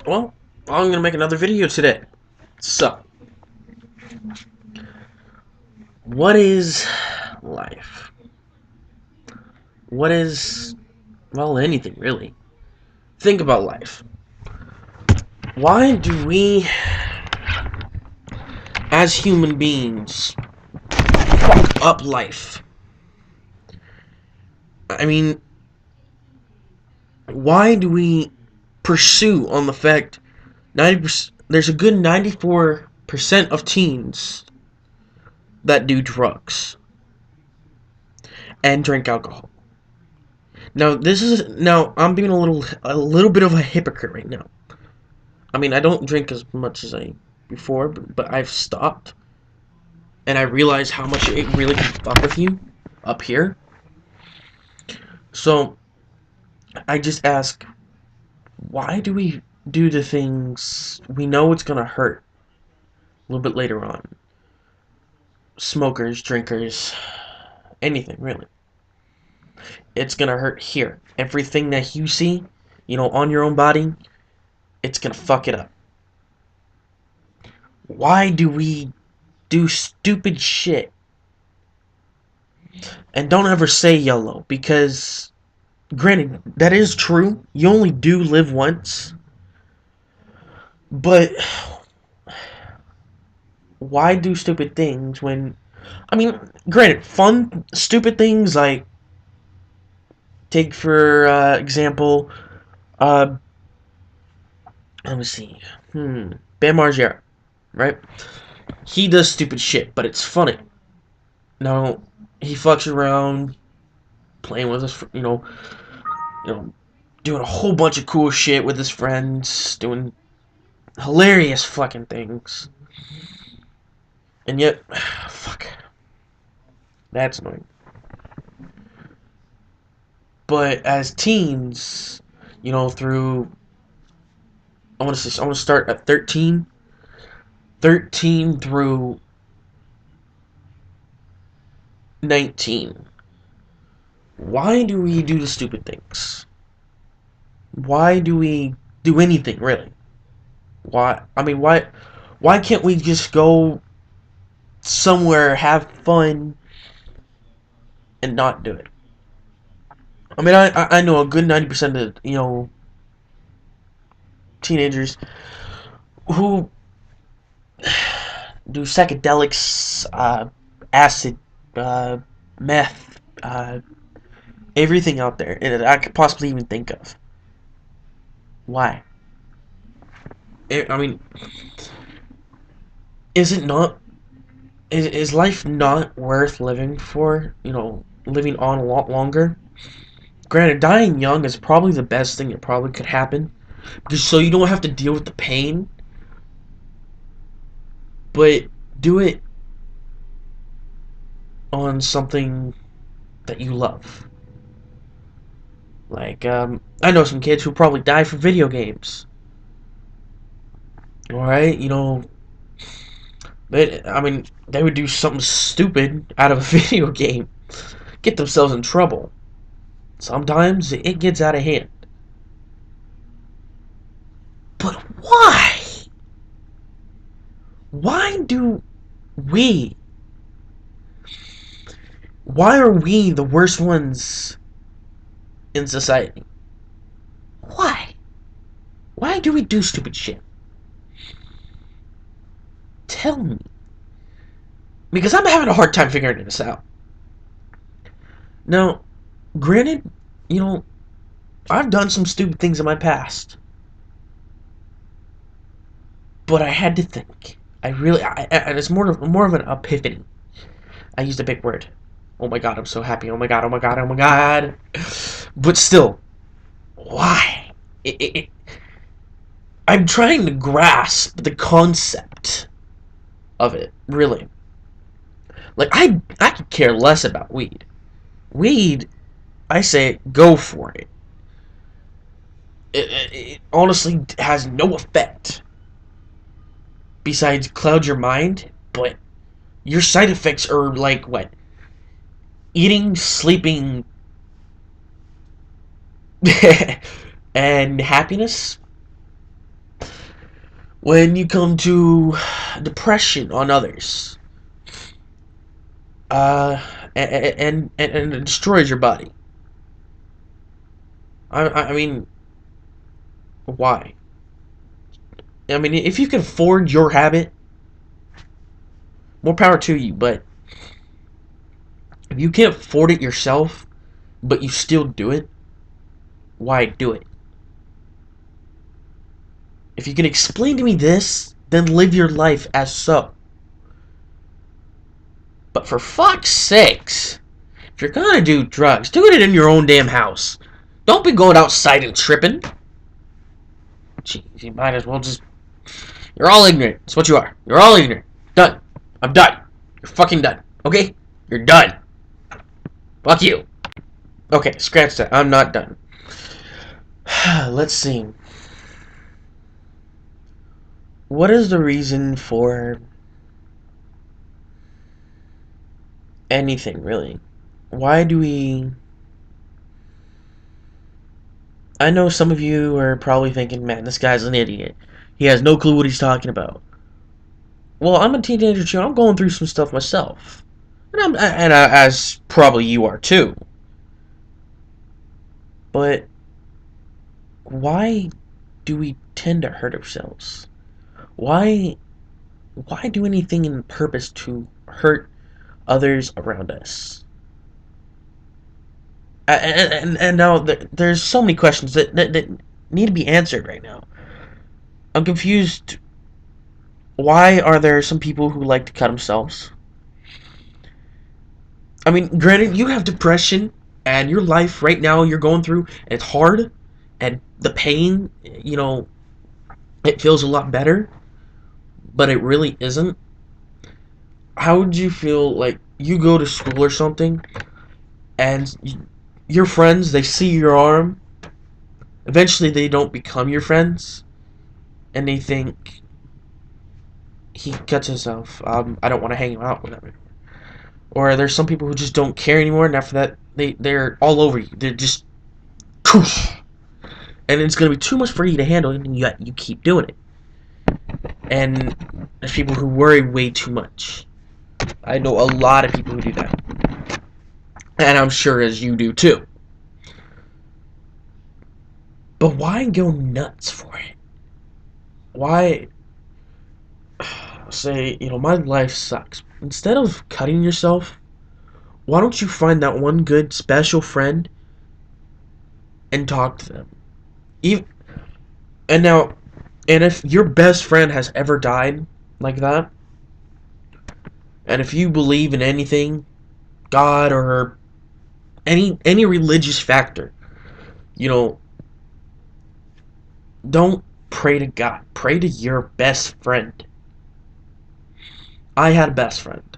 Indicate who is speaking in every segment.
Speaker 1: Well, I'm gonna make another video today. So, what is life? What is, well, anything really. Think about life. Why do we, as human beings, fuck up life? I mean, why do we pursue on the fact 90%, there's a good 94% of teens that do drugs and drink alcohol. Now I'm being a little bit of a hypocrite right now. I mean, I don't drink as much as I before, but I've stopped, and I realize how much it really can fuck with you up here. So I just ask, why do we do the things we know it's gonna hurt a little bit later on? Smokers, drinkers, anything really. It's gonna hurt here. Everything that you see, on your own body, it's gonna fuck it up. Why do we do stupid shit? And don't ever say YOLO, because granted, that is true. You only do live once. But why do stupid things when, I mean, granted, fun, stupid things like, take for example, uh, let me see, Bam Margera, right? He does stupid shit, but it's funny. Now, he fucks around, playing with us, doing a whole bunch of cool shit with his friends, doing hilarious fucking things. And yet, fuck, that's annoying. But as teens, through, I want to start at 13 through 19. Why do we do the stupid things? Why do we do anything really? Why can't we just go somewhere, have fun, and not do it? I mean, I know a good 90% of, teenagers who do psychedelics, acid, meth, everything out there that I could possibly even think of. Why? I mean, is it not? Is life not worth living for? Living on a lot longer? Granted, dying young is probably the best thing that probably could happen, just so you don't have to deal with the pain. But do it on something that you love. Like, I know some kids who probably die for video games. Alright, I mean, they would do something stupid out of a video game, get themselves in trouble. Sometimes it gets out of hand. But why? Why do we? Why are we the worst ones in society? Why? Why do we do stupid shit? Tell me. Because I'm having a hard time figuring this out. Now, granted, I've done some stupid things in my past. But I had to think. And it's more of an epiphany. I used a big word. Oh my god, I'm so happy. Oh my god, oh my god, oh my god. But still, why? I'm trying to grasp the concept of it, really. Like, I could care less about weed. Weed, I say, go for it. It honestly has no effect besides cloud your mind, but your side effects are like what? Eating, sleeping, and happiness? When you come to depression on others, uh, and it destroys your body. I mean, why? I mean, if you can afford your habit, more power to you. But if you can't afford it yourself, but you still do it, why do it? If you can explain to me this, then live your life as so. But for fuck's sakes, if you're gonna do drugs, do it in your own damn house. Don't be going outside and tripping. Jeez, you might as well just... You're all ignorant. That's what you are. You're all ignorant. Done. I'm done. You're fucking done. Okay? You're done. Fuck you. Okay, scratch that. I'm not done. Let's see. What is the reason for anything, really? Why do we... I know some of you are probably thinking, man, this guy's an idiot. He has no clue what he's talking about. Well, I'm a teenager too. I'm going through some stuff myself. As probably you are too. But why do we tend to hurt ourselves? Why do anything in purpose to hurt others around us? And now there's so many questions that need to be answered right now. I'm confused. Why are there some people who like to cut themselves? I mean, granted, you have depression, and your life right now you're going through, and it's hard, and the pain, it feels a lot better, but it really isn't. How would you feel like you go to school or something, and your friends, they see your arm, eventually they don't become your friends, and they think, he cuts himself, I don't want to hang out with him. Or there's some people who just don't care anymore, and after that, they're all over you. They're just... And it's going to be too much for you to handle, and yet you keep doing it. And there's people who worry way too much. I know a lot of people who do that. And I'm sure as you do too. But why go nuts for it? Why say, my life sucks? Instead of cutting yourself, why don't you find that one good special friend and talk to them? Even, and now, and if your best friend has ever died like that, and if you believe in anything, God or any religious factor, you know, don't pray to God. Pray to your best friend. I had a best friend.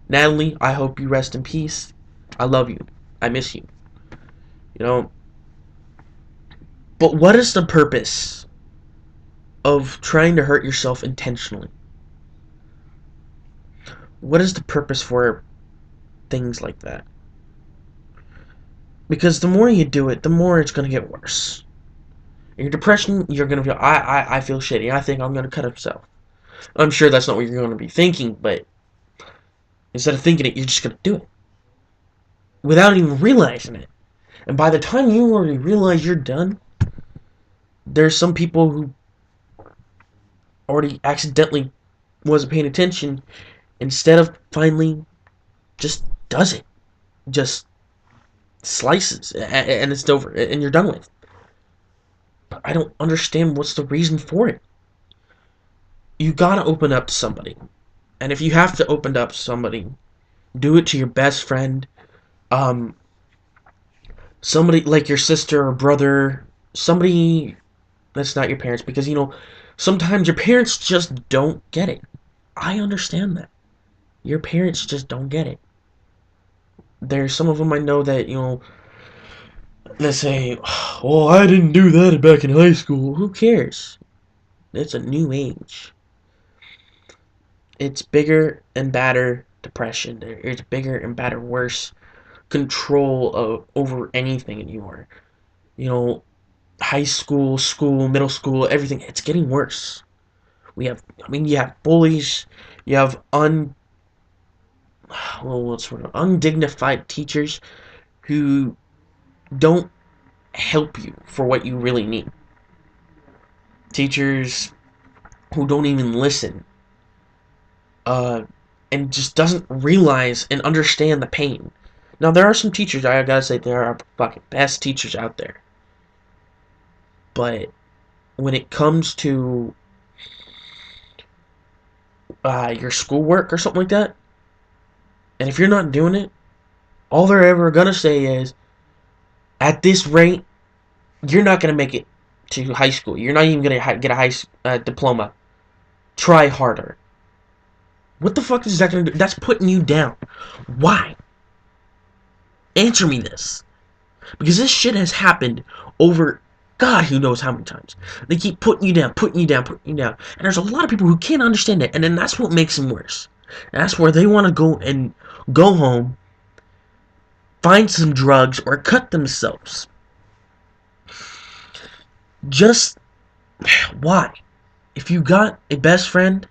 Speaker 1: Natalie, I hope you rest in peace. I love you. I miss you. You know, but what is the purpose of trying to hurt yourself intentionally? What is the purpose for things like that? Because the more you do it, the more it's going to get worse. In your depression, you're going to feel, I feel shitty. I think I'm going to cut myself. I'm sure that's not what you're going to be thinking, but instead of thinking it, you're just going to do it. Without even realizing it. And by the time you already realize you're done, there's some people who already accidentally wasn't paying attention, instead of finally just does it. Just slices, and it's over, and you're done with. But I don't understand what's the reason for it. You gotta open up to somebody. And if you have to open up to somebody, do it to your best friend, um, somebody like your sister or brother, somebody that's not your parents, because, sometimes your parents just don't get it. I understand that. Your parents just don't get it. There's some of them I know that, they say, well, I didn't do that back in high school. Who cares? It's a new age. It's bigger and badder depression. It's bigger and badder, worse control over anything anymore. You know, high school, middle school, everything. It's getting worse. You have bullies, you have what's sort of undignified teachers who don't help you for what you really need. Teachers who don't even listen, uh, and just doesn't realize and understand the pain. Now, there are some teachers, I gotta say, there are fucking best teachers out there. But when it comes to your schoolwork or something like that, and if you're not doing it, all they're ever gonna say is, at this rate, you're not gonna make it to high school. You're not even gonna get a high diploma. Try harder. What the fuck is that gonna do? That's putting you down. Why? Answer me this. Because this shit has happened over God who knows how many times. They keep putting you down, putting you down, putting you down. And there's a lot of people who can't understand it. And then that's what makes them worse. And that's where they want to go home, find some drugs, or cut themselves. Just why? If you got a best friend,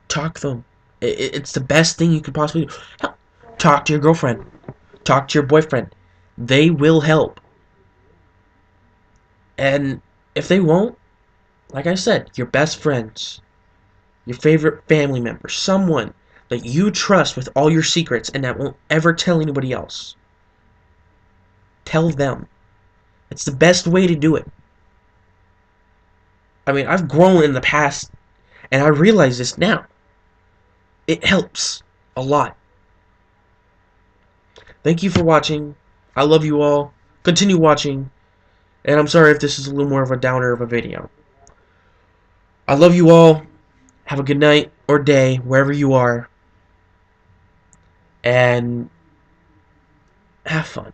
Speaker 1: talk to them. It's the best thing you could possibly do. Hell, talk to your girlfriend. Talk to your boyfriend. They will help. And if they won't, like I said, your best friends, your favorite family member, someone that you trust with all your secrets and that won't ever tell anybody else. Tell them. It's the best way to do it. I mean, I've grown in the past, and I realize this now. It helps a lot. Thank you for watching. I love you all. Continue watching. And I'm sorry if this is a little more of a downer of a video. I love you all. Have a good night or day, wherever you are. And have fun.